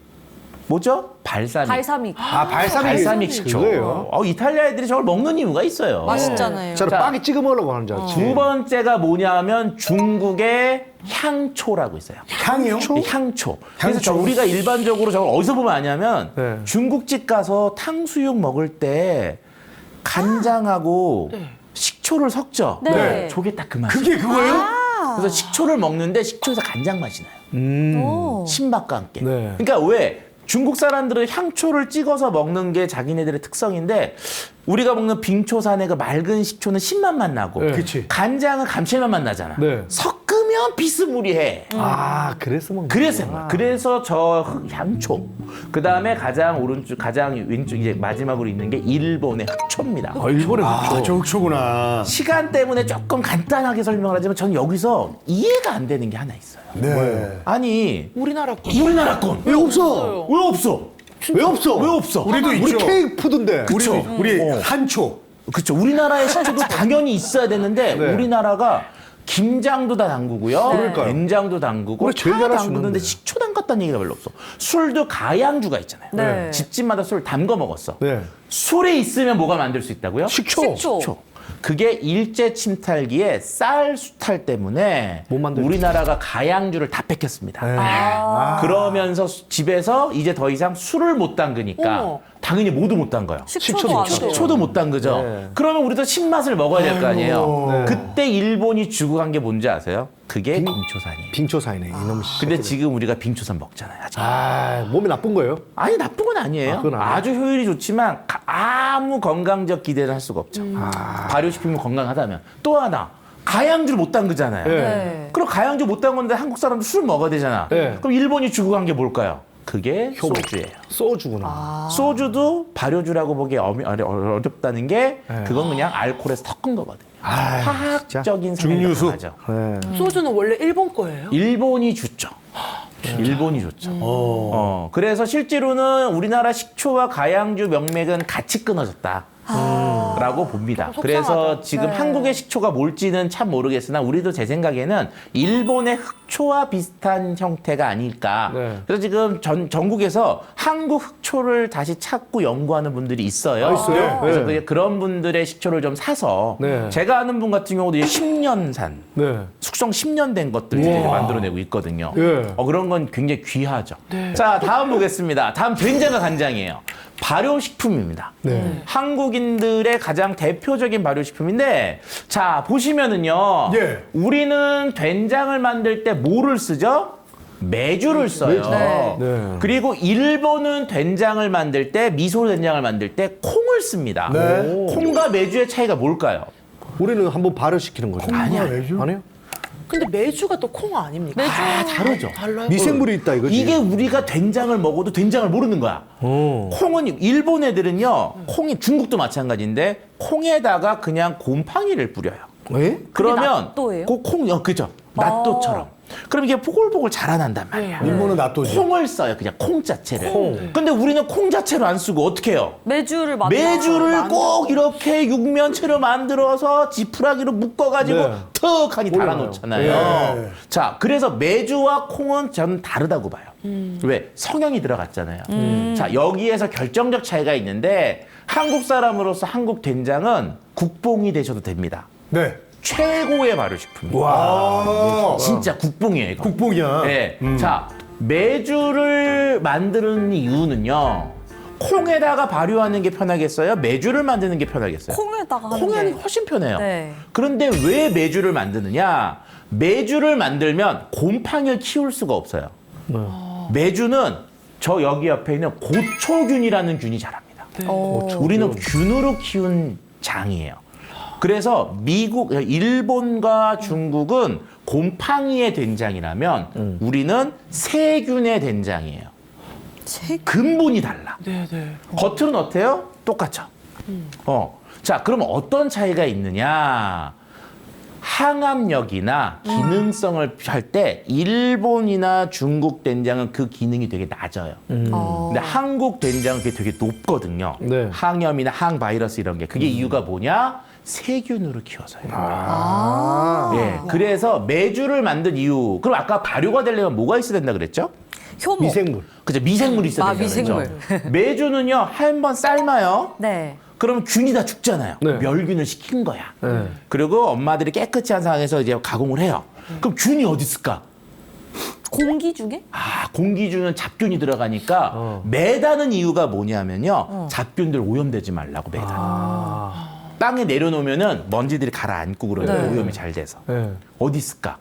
뭐죠? 발사믹.
발사믹.
발사믹 식초.
그거예요?
이탈리아 애들이 저걸 먹는 이유가 있어요.
맛있잖아요.
저는
자,
빵에 찍어 먹으려고 하는 줄 알았지.
두 번째가 뭐냐면 중국의 향초라고 있어요.
향이요?
네, 향초. 그래서
향초.
우리가 일반적으로 저걸 어디서 보면 아냐면
네.
중국집 가서 탕수육 먹을 때 간장하고 식초를 섞죠.
네.
저게 딱 그 맛이에요.
그게 그거예요?
그래서 식초를 먹는데 식초에서 간장 맛이 나요.
오.
신맛과 함께.
네.
그러니까 왜? 중국 사람들은 향초를 찍어서 먹는 게 자기네들의 특성인데 우리가 먹는 빙초산의 그 맑은 식초는 신맛만 나고
네.
그치.
간장은 감칠맛만 나잖아.
네.
섞으면 비스무리해.
아, 그래서 먹는
그래서
거구나.
그래서 저 향초. 그 다음에 가장 오른쪽, 가장 왼쪽 이제 마지막으로 있는 게 일본의 흑초입니다.
아, 일본에
아, 저 흑초구나.
시간 때문에 조금 간단하게 설명을 하지만 저는 여기서 이해가 안 되는 게 하나 있어요.
네.
아니
우리나라 거.
우리나라 건
왜 없어?
왜 없어?
왜 없어?
왜 없어?
우리도
우리
있죠.
케이크 푸드인데.
우리 한초.
그렇죠. 우리나라의 식초도 당연히 있어야 되는데
네.
우리나라가 김장도 다 담그고요.
그러니까요.
된장도 담그고
우리 제일
다
잘할 수
담그는데
있는데.
식초 담갔다는 얘기가 별로 없어. 술도 가양주가 있잖아요.
네.
집집마다 술 담궈 먹었어.
네.
술에 있으면 뭐가 만들 수 있다고요?
식초.
식초.
그게 일제 침탈기에 쌀 수탈 때문에
못 만들죠.
우리나라가 가양주를 다 뺏겼습니다.
아.
그러면서 집에서 이제 더 이상 술을 못 담그니까
어머.
당연히 모두 못 담가요.
식초도 안 돼요.
식초도 못 담그죠.
네.
그러면 우리도 신맛을 먹어야 될 거 아니에요.
네.
그때 일본이 주고 간 게 뭔지 아세요? 그게 빙초산이에요.
빙초사이네, 이놈 씨.
근데 지금 우리가 빙초산 먹잖아요. 아직.
아, 몸이 나쁜 거예요?
아니 나쁜 건 아니에요.
아, 그건 아니에요?
아주 효율이 좋지만 아무 건강적 기대를 할 수가 없죠. 발효식품은 건강하다면. 또 하나 가양주를 못 담그잖아요.
네.
네.
그럼 가양주 못 담그는데 한국 사람도 술 먹어야 되잖아.
네.
그럼 일본이 주고 간 게 뭘까요? 그게 소주예요.
소주구나.
소주도 발효주라고 보기 어렵다는 게
네.
그건 그냥 알코올에서 섞은 거거든요. 화학적인
증류수.
상하죠.
네.
소주는 원래 일본 거예요?
일본이 줬죠. 일본이 줬죠. 그래서 실제로는 우리나라 식초와 가양주 명맥은 같이 끊어졌다. 라고 봅니다.
좀
그래서
속상하다.
지금
네.
한국의 식초가 뭘지는 참 모르겠으나 우리도 제 생각에는 일본의 흑초와 비슷한 형태가 아닐까.
네.
그래서 지금 전국에서 한국 흑초를 다시 찾고 연구하는 분들이 있어요.
아, 있어요?
그래서
네.
그런 분들의 식초를 좀 사서
네.
제가 아는 분 같은 경우도 10년산
네.
숙성 10년 된 것들 이제 만들어내고 있거든요.
예.
그런 건 굉장히 귀하죠. 자, 다음 보겠습니다. 다음 된장과 간장이에요. 발효식품입니다.
네.
한국인들의 가장 대표적인 발효식품인데, 자, 보시면은요.
예.
우리는 된장을 만들 때 뭐를 쓰죠? 매주를 써요.
네.
네.
그리고 일본은 된장을 만들 때, 미소 된장을 만들 때 콩을 씁니다.
네.
콩과 매주의 차이가 뭘까요?
우리는 한번 발효시키는 거죠.
아니야.
아니요?
근데 매주가 또 콩 아닙니까?
다르죠.
달라요?
미생물이 있다 이거지.
이게 우리가 된장을 먹어도 된장을 모르는 거야. 콩은 일본 애들은요, 콩이 중국도 마찬가지인데 콩에다가 그냥 곰팡이를 뿌려요.
예?
그러면
낫또예요?
그 콩, 그죠? 낫또처럼. 그럼 이게 포글포글 자라난단 말이야.
일본은 낫또지.
콩을 써요, 그냥 콩 자체를. 근데 우리는 콩 자체로 안 쓰고 어떻게 해요?
매주를 만들어.
매주를 꼭 이렇게 육면체로 만들어서 지푸라기로 묶어가지고
네.
턱하니
올려놔요.
달아놓잖아요.
네.
자, 그래서 매주와 콩은 저는 다르다고 봐요. 왜? 성형이 들어갔잖아요. 자, 여기에서 결정적 차이가 있는데 한국 사람으로서 한국 된장은 국뽕이 되셔도 됩니다.
네.
최고의 발효식품이에요.
와.
진짜 국뽕이에요, 이거.
국뽕이야.
네. 자, 매주를 만드는 이유는요. 콩에다가 발효하는 게 편하겠어요? 매주를 만드는 게 편하겠어요?
콩에다가 하는
콩이
게.
하는 게 훨씬 편해요.
네.
그런데 왜 매주를 만드느냐? 매주를 만들면 곰팡이를 키울 수가 없어요. 매주는 저 여기 옆에 있는 고초균이라는 균이 자랍니다. 우리는 균으로 키운 장이에요. 그래서 일본과 중국은 곰팡이의 된장이라면 우리는 세균의 된장이에요. 근본이 달라.
네네.
겉으로는 어때요? 똑같죠. 자, 그럼 어떤 차이가 있느냐? 항암력이나 기능성을 할 때 일본이나 중국 된장은 그 기능이 되게 낮아요. 근데 한국 된장은 그게 되게 높거든요.
네.
항염이나 항바이러스 이런 게. 그게 이유가 뭐냐? 세균으로 키워서요. 예, 그래서 매주를 만든 이유. 그럼 아까 발효가 되려면 뭐가 있어야 된다 그랬죠?
효모.
미생물.
그죠? 미생물이 있어야 된다
미생물.
그랬죠? 매주는요, 한 번 삶아요.
네.
그러면 균이 다 죽잖아요.
네.
멸균을 시킨 거야.
네.
그리고 엄마들이 깨끗이 한 상황에서 이제 가공을 해요. 그럼 균이 어디 있을까?
공기 중에?
공기 중은 잡균이 들어가니까 매다는 이유가 뭐냐면요. 잡균들 오염되지 말라고 매다. 땅에 내려놓으면은 먼지들이 가라앉고 그러니까
네.
오염이 잘 돼서.
네.
어디 있을까?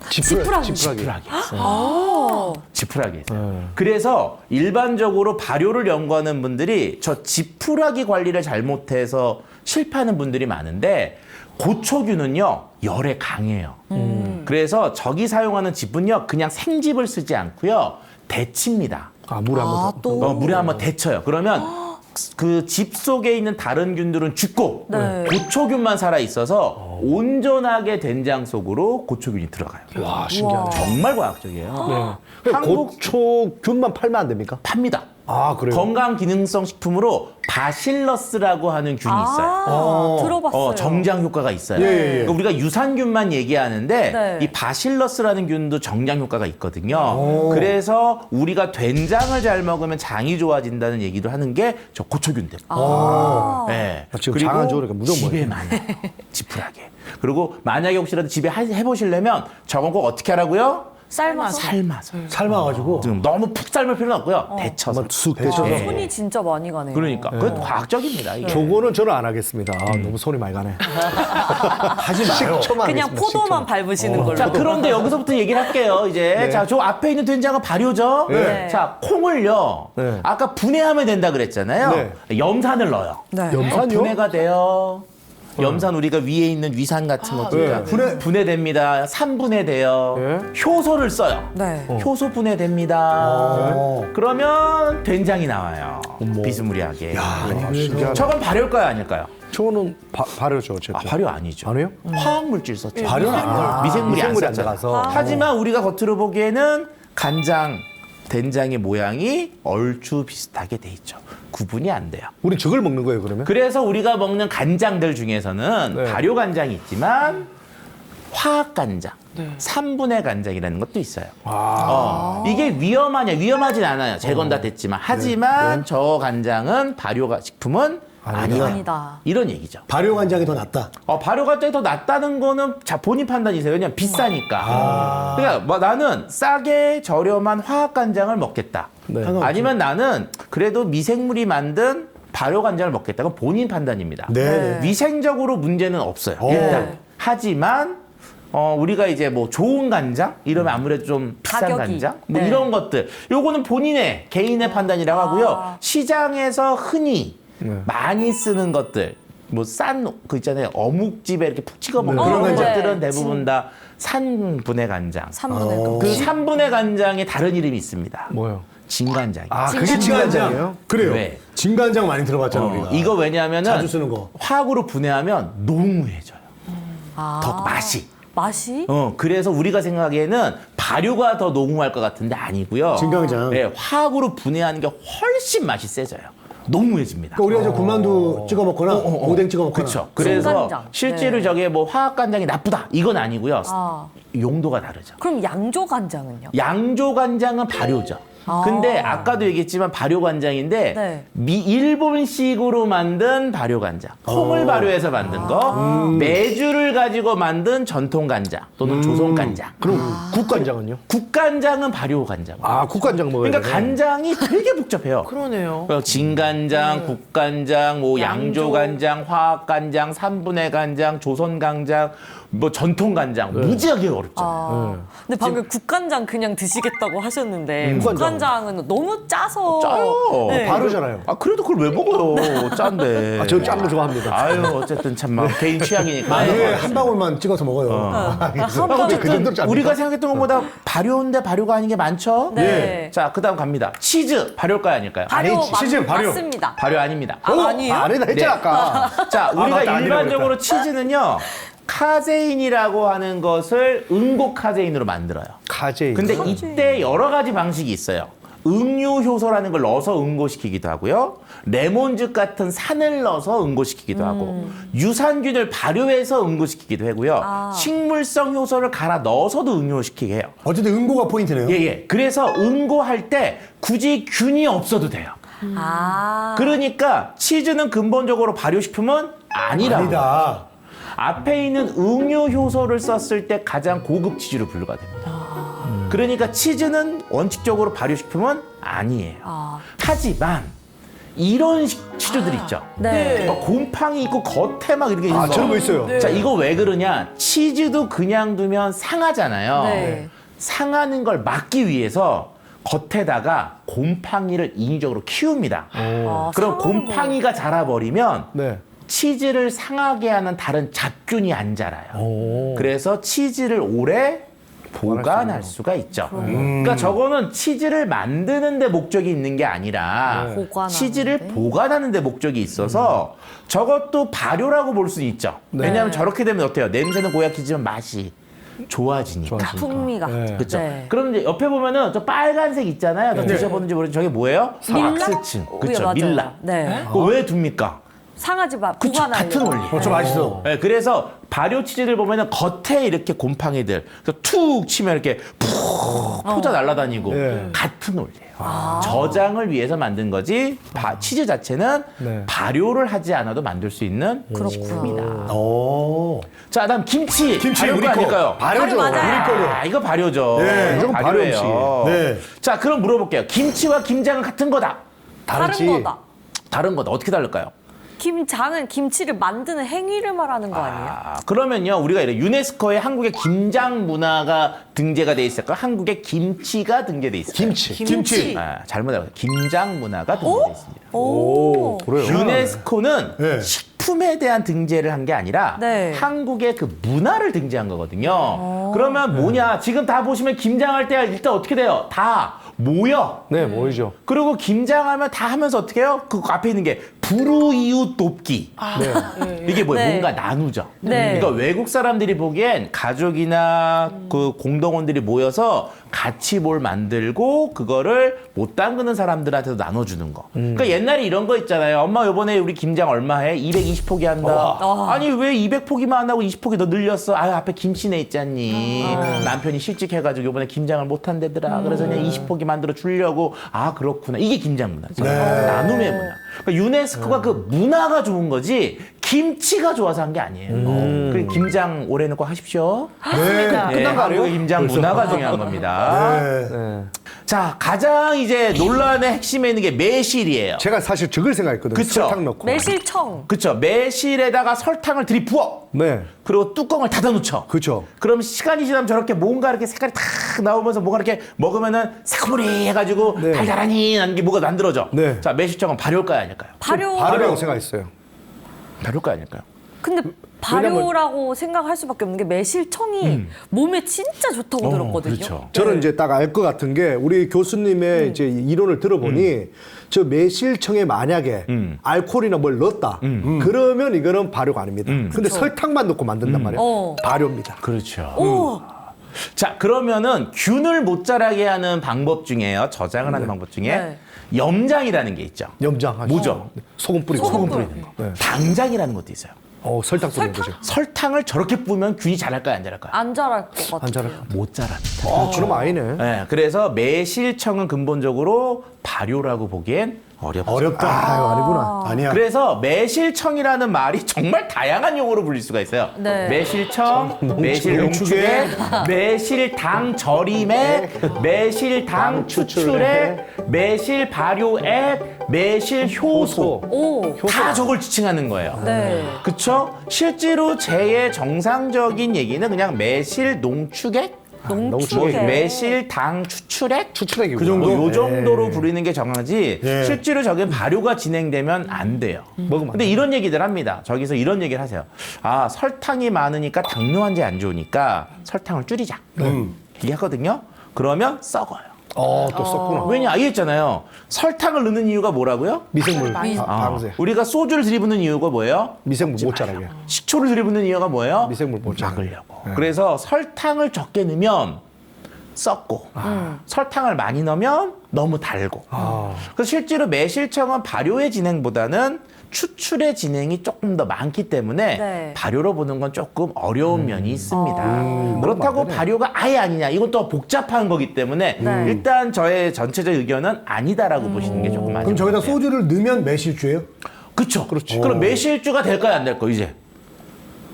지푸라기.
지푸라기 있어요. 지푸라기 있어요. 그래서 일반적으로 발효를 연구하는 분들이 저 지푸라기 관리를 잘못해서 실패하는 분들이 많은데 고초균은요 열에 강해요. 그래서 저기 사용하는 즙은요 그냥 생즙을 쓰지 않고요 데칩니다.
물에 한번
또.
물에 한번 데쳐요. 그러면 그 집 속에 있는 다른 균들은 죽고
네.
고초균만 살아 있어서 온전하게 된장 속으로 고초균이 들어가요.
와, 신기하네.
정말 과학적이에요.
네.
한국-
고초균만 팔면 안 됩니까?
팝니다.
아, 그래요?
건강 기능성 식품으로 바실러스라고 하는 균이 있어요.
들어봤어요.
정장 효과가 있어요.
예, 예, 예.
그러니까 우리가 유산균만 얘기하는데
네.
이 바실러스라는 균도 정장 효과가 있거든요. 그래서 우리가 된장을 잘 먹으면 장이 좋아진다는 얘기도 하는 게 저 고초균 때문에. 네.
지금 장안 좋으니까 무조건
집에 많아요. 지푸라기. 그리고 만약에 혹시라도 집에 해보시려면 저건 꼭 어떻게 하라고요?
삶아서.
삶아서.
삶아가지고.
지금 너무 푹 삶을 필요는 없고요. 데쳐서.
한번 쑥 데쳐서.
네.
손이 진짜 많이 가네요.
그러니까 그건 과학적입니다. 이게.
저거는 저는 안 하겠습니다. 너무 손이 많이 가네.
하지 마요.
식초만
그냥
하겠습니다,
포도만
식초만.
밟으시는 걸로.
자, 그런데 여기서부터 얘기를 할게요. 이제
네.
자, 저 앞에 있는 된장은 발효죠.
네.
자, 콩을요.
네.
아까 분해하면 된다 그랬잖아요. 염산을 넣어요.
네.
염산요?
분해가 돼요. 염산 우리가 위에 있는 위산 같은 것들
네.
분해됩니다. 3분해돼요.
네.
효소를 써요.
네.
효소 분해됩니다. 그러면 된장이 나와요. 비스무리하게.
신기하다.
저건 발효일까요, 아닐까요?
저거는 발효죠, 어쨌든.
발효 아니죠.
안 해요?
화학물질 썼죠.
발효는 아니야.
미생물이 안
미생물이 안
썼잖아.
들어가서.
하지만 우리가 겉으로 보기에는 간장, 된장의 모양이 얼추 비슷하게 돼 있죠. 구분이 안 돼요.
우리 저걸 먹는 거예요, 그러면?
그래서 우리가 먹는 간장들 중에서는
네.
발효 간장이 있지만 화학 간장, 3분의 간장이라는 것도 있어요. 이게 위험하냐? 위험하진 않아요. 제건 다 됐지만. 하지만 저 간장은 발효 식품은 아니다.
아니다.
이런 얘기죠.
발효 간장이 더 낫다.
발효 간장이 더 낫다는 거는 자 본인 판단이세요. 왜냐면 비싸니까. 그러니까 뭐 나는 싸게 저렴한 화학 간장을 먹겠다.
네.
아니면 나는 그래도 미생물이 만든 발효 간장을 먹겠다. 그건 본인 판단입니다.
네.
위생적으로 문제는 없어요. 일단. 하지만 우리가 이제 뭐 좋은 간장 이러면 아무래도 좀 비싼
가격이.
간장 뭐
네.
이런 것들 요거는 본인의 개인의 판단이라고 하고요. 시장에서 흔히 많이 쓰는 것들 뭐 싼 그 있잖아요. 어묵집에 이렇게 푹 찍어 먹는
그런
그런
간장.
것들은 대부분 다 산분해 간장.
3분의
그 산분해 간장에 다른 이름이 있습니다.
뭐요?
진간장.
아, 그게 진간장이에요?
그래요.
왜?
진간장 많이 들어봤잖아 우리가.
이거 왜냐하면은
자주 쓰는 거.
화학으로 분해하면 농후해져요. 더 맛이.
맛이?
그래서 우리가 생각하기에는 발효가 더 농후할 것 같은데 아니고요.
진간장.
네, 화학으로 분해하는 게 훨씬 맛이 세져요. 농후해집니다.
그러니까 우리가 이제 군만두 찍어 먹거나 오뎅 찍어 먹거나.
그렇죠. 그래서
진간장.
실제로
네.
저게 뭐 화학 간장이 나쁘다 이건 아니고요.
아.
용도가 다르죠.
그럼 양조 간장은요?
양조 간장은 발효죠. 근데 아까도 얘기했지만 발효 간장인데
네.
일본식으로 만든 발효 간장, 콩을 발효해서 만든 거, 메주를 가지고 만든 전통 간장 또는 조선 간장.
그럼 국간장은요?
국간장은 발효 간장.
아, 국간장 먹어야
그러니까
되네.
간장이 되게 복잡해요.
그러네요.
진간장, 국간장, 뭐 양조간장, 화학간장, 3분의 간장, 조선간장, 뭐 전통간장 무지하게 어렵잖아요.
근데 방금 국간장 그냥 드시겠다고 하셨는데
국간장.
국간장은 너무 짜서
짜요.
네.
바로잖아요.
그래도 그걸 왜 먹어요? 짠데.
아, 저 짠 거 좋아합니다.
아유, 어쨌든 참 막 개인 취향이니까.
만두에 한 방울만 찍어서 먹어요.
한
그 정도
어쨌든
짭니까?
우리가 생각했던 것보다 발효인데 발효가 아닌 게 많죠?
네.
자, 그다음 갑니다. 치즈 발효일까요, 아닐까요?
발효
아니, 치즈 발효.
맞습니다.
발효 아닙니다.
아니에요?
아니다 했잖아, 아까.
자, 우리가
맞다, 아니라고
일반적으로 치즈는요. 카제인이라고 하는 것을 응고 카제인으로 만들어요.
카제인.
근데 이때 여러 가지 방식이 있어요. 응유 효소라는 걸 넣어서 응고시키기도 하고요. 레몬즙 같은 산을 넣어서 응고시키기도 하고 유산균을 발효해서 응고시키기도 하고요. 식물성 효소를 갈아 넣어서도 응고시키게 해요.
어쨌든 응고가 포인트네요.
예. 그래서 응고할 때 굳이 균이 없어도 돼요. 그러니까 치즈는 근본적으로 발효식품은 아니라고.
아니다.
앞에 있는 응유 효소를 썼을 때 가장 고급 치즈로 분류가 됩니다. 그러니까 치즈는 원칙적으로 발효식품은 아니에요. 하지만 이런 치즈들 있죠.
네.
막 곰팡이 있고 겉에 막 이렇게 있는
아,
거.
저런 거 있어요.
자, 이거 왜 그러냐? 치즈도 그냥 두면 상하잖아요.
네.
상하는 걸 막기 위해서 겉에다가 곰팡이를 인위적으로 키웁니다. 그럼
상하는
곰팡이가 자라버리면
네.
치즈를 상하게 하는 다른 잡균이 안 자라요. 그래서 치즈를 오래 보관할 수가 있죠. 그러니까 저거는 치즈를 만드는 데 목적이 있는 게 아니라
보관하는데?
치즈를 보관하는 데 목적이 있어서 저것도 발효라고 볼 수 있죠. 왜냐하면 저렇게 되면 어때요? 냄새는 고약해지만 맛이 좋아지니까.
풍미가.
그렇죠.
네.
그럼 이제 옆에 보면은 저 빨간색 있잖아요. 저 드셔보는지 모르겠는데 저게 뭐예요?
밀라?
박스층.
예,
그렇죠.
맞아요.
밀라.
네.
그거 왜 둡니까?
상하지 마.
그쵸,
보관하려고.
같은 원리예요.
저 맛있어.
네, 그래서 발효 치즈를 보면은 겉에 이렇게 곰팡이들 그래서 툭 치면 이렇게 푹 퍼져 날아다니고
네.
같은 원리예요. 저장을 위해서 만든 거지 치즈 자체는
네.
발효를 하지 않아도 만들 수 있는 식품이다.
오.
자, 다음 김치.
김치
발효가
우리 거.
아닐까요?
발효죠.
발효 맞아요.
우리 거죠.
아, 이거 발효죠.
네,
이건
발효예요.
네.
자, 그럼 물어볼게요. 김치와 김장은 같은 거다.
다르지.
다른 거다.
다른 거다. 어떻게 다를까요?
김장은 김치를 만드는 행위를 말하는 거 아니에요?
그러면요, 우리가 이래 유네스코에 한국의 김장 문화가 등재가 돼 있을까? 한국의 김치가 등재돼 있을까?
김치.
잘못 알았어요. 김장 문화가 등재돼 있습니다.
오.
그래요.
유네스코는
네.
식품에 대한 등재를 한 게 아니라
네.
한국의 그 문화를 등재한 거거든요. 그러면 뭐냐? 지금 다 보시면 김장할 때 일단 어떻게 돼요? 다 모여.
네, 보이죠.
그리고 김장하면 다 하면서 어떻게 해요? 그 앞에 있는 게 불우이웃 돕기. 이게 뭐예요?
네.
뭔가 나누죠.
네.
그러니까 외국 사람들이 보기엔 가족이나 그 공동원들이 모여서 같이 뭘 만들고 그거를 못 담그는 사람들한테도 나눠주는 거. 그러니까 옛날에 이런 거 있잖아요. 엄마 이번에 우리 김장 얼마 해? 220포기 한다. 아니 왜 200포기만 안 하고 20포기 더 늘렸어? 아 앞에 김치내 있잖니. 남편이 실직해가지고 이번에 김장을 못 한대더라. 그래서 그냥 20포기 만들어 주려고. 아 그렇구나. 이게 김장 문화죠. 나눔의 문화. 그러니까 유네스코가 그 문화가 좋은 거지 김치가 좋아서 한 게 아니에요. 그 김장 올해는 꼭 하십시오.
네.
끝난 거 아니에요? 김장 문화가 중요한 겁니다.
네.
자, 가장 이제 논란의 핵심에 있는 게 매실이에요.
제가 사실 적을 생각했거든요.
그쵸.
설탕 넣고.
매실청.
그쵸? 매실에다가 설탕을 들이부어.
네.
그리고 뚜껑을 닫아놓죠.
그쵸.
그럼 시간이 지나면 저렇게 뭔가 이렇게 색깔이 탁 나오면서 뭔가 이렇게 먹으면은 새콤하니 해가지고
네.
달달하니 하는 게 뭐가 만들어져.
네.
자, 매실청은 발효일까요? 아닐까요?
발효라고 생각했어요.
발효일까요? 아닐까요?
근데 발효라고 생각할 수밖에 없는 게 매실청이 몸에 진짜 좋다고 들었거든요.
그렇죠.
저는 이제 딱 알 것 같은 게 우리 교수님의 이제 이론을 들어보니 저 매실청에 만약에 알코올이나 뭘 넣었다. 그러면 이거는 발효가 아닙니다. 근데 설탕만 넣고 만든단 말이에요. 발효입니다.
그렇죠.
오,
자, 그러면은 균을 못 자라게 하는 방법 중에요. 저장을 하는 방법 중에
네.
염장이라는 게 있죠.
염장.
뭐죠?
소금 뿌리고.
소금
뿌리는 거.
네.
당장이라는 것도 있어요.
설탕 뿌리는 거죠.
설탕을 저렇게 뿌면 균이 자랄까요, 안 자랄까요?
안 자랄 것 같아요.
안 자랄.
못 자랍니다.
그럼 아니네.
네, 그래서 매실청은 근본적으로 발효라고 보기엔 어렵죠.
어렵다.
아유, 아니구나.
아니야.
그래서 매실청이라는 말이 정말 다양한 용어로 불릴 수가 있어요.
네.
매실청, 매실농축액, 매실당 절임액, 매실당 추출액, 매실발효액, 매실효소.
오,
다 저걸 지칭하는 거예요.
네.
그쵸? 실제로 제의 정상적인 얘기는 그냥 매실농축액,
농축액.
매실당 추출액,
추출액이고.
그 정도?
요 정도로 부르는 게 정하지
네.
실제로 저게 발효가 진행되면 안 돼요.
먹으면 안
근데 이런 얘기들 합니다. 저기서 이런 얘기를 하세요. 아, 설탕이 많으니까 당뇨 환자에 안 좋으니까 설탕을 줄이자. 이게 하거든요. 그러면 썩어요.
또 썼구나.
왜냐? 이해했잖아요. 설탕을 넣는 이유가 뭐라고요?
미생물.
아,
방제.
우리가 소주를 들이붓는 이유가 뭐예요?
미생물 못 자라게.
식초를 들이붓는 이유가 뭐예요?
미생물 못 자라게.
막으려고. 그래서 설탕을 적게 넣으면 썩고 설탕을 많이 넣으면 너무 달고. 그래서 실제로 매실청은 발효의 진행보다는 추출의 진행이 조금 더 많기 때문에
네.
발효로 보는 건 조금 어려운 면이 있습니다. 그렇다고 발효가 아예 아니냐. 이건 또 복잡한 거기 때문에
네.
일단 저의 전체적 의견은 아니다라고 보시는 게 조금 맞아요.
그럼 저기다 소주를 넣으면 매실주예요?
그렇죠. 그렇지. 그럼 매실주가 될까요, 안 될까요, 이제?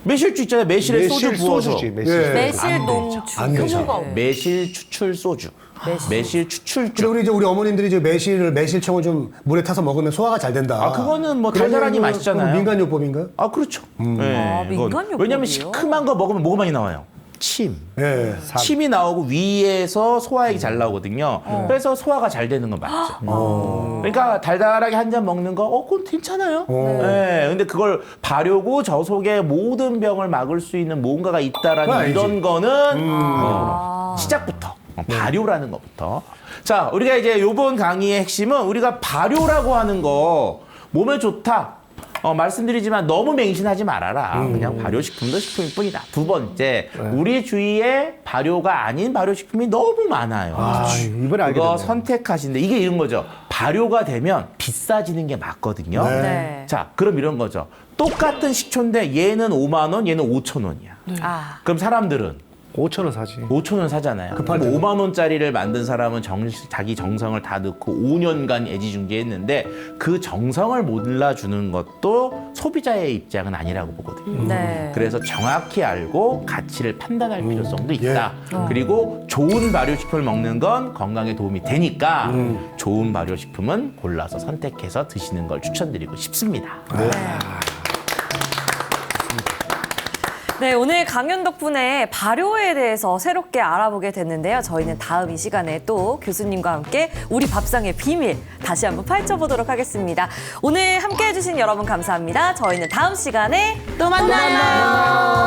매실주 있잖아요. 매실에 소주 부어서.
소주지, 매실.
예.
매실 농축.
안 되죠.
효모가
매실 추출 소주. 매실 추출주.
그리고 우리 이제 우리 어머님들이 이제 매실청을 좀 물에 타서 먹으면 소화가 잘 된다.
아, 그거는 뭐
그런
달달하니
거는
맛있잖아요.
민간요법인가요?
아, 그렇죠. 네,
아,
이건.
민간요법이요?
왜냐면 시큼한 거 먹으면 뭐가 많이 나와요? 침.
예.
침이 나오고 위에서 소화액이 잘 나오거든요. 그래서 소화가 잘 되는 건 맞죠. 그러니까 달달하게 한 잔 먹는 거, 그건 괜찮아요. 네, 근데 그걸 발효고 저 속에 모든 병을 막을 수 있는 뭔가가 있다라는
그건 알지.
이런 거는 시작부터 발효라는 것부터. 자, 우리가 이제 요번 강의의 핵심은 우리가 발효라고 하는 거 몸에 좋다. 말씀드리지만 너무 맹신하지 말아라. 그냥 발효식품도 식품일 뿐이다. 두 번째, 우리 주위에 발효가 아닌 발효식품이 너무 많아요.
이번에 알게
그거
됐네요.
선택하신데 이게 이런 거죠. 발효가 되면 비싸지는 게 맞거든요.
네.
자, 그럼 이런 거죠. 똑같은 식초인데 얘는 5만 원, 얘는 5천 원이야.
아,
그럼 사람들은
5,000원 사지.
5천 원 사잖아요. 그럼 5만 원짜리를 만든 사람은 자기 정성을 다 넣고 5년간 애지중지했는데 그 정성을 몰라주는 것도 소비자의 입장은 아니라고 보거든요.
네.
그래서 정확히 알고 가치를 판단할 필요성도 있다. 그리고 좋은 발효식품을 먹는 건 건강에 도움이 되니까 좋은 발효식품은 골라서 선택해서 드시는 걸 추천드리고 싶습니다.
네, 오늘 강연 덕분에 발효에 대해서 새롭게 알아보게 됐는데요. 저희는 다음 이 시간에 또 교수님과 함께 우리 밥상의 비밀 다시 한번 파헤쳐보도록 하겠습니다. 오늘 함께 해주신 여러분 감사합니다. 저희는 다음 시간에 또 만나요.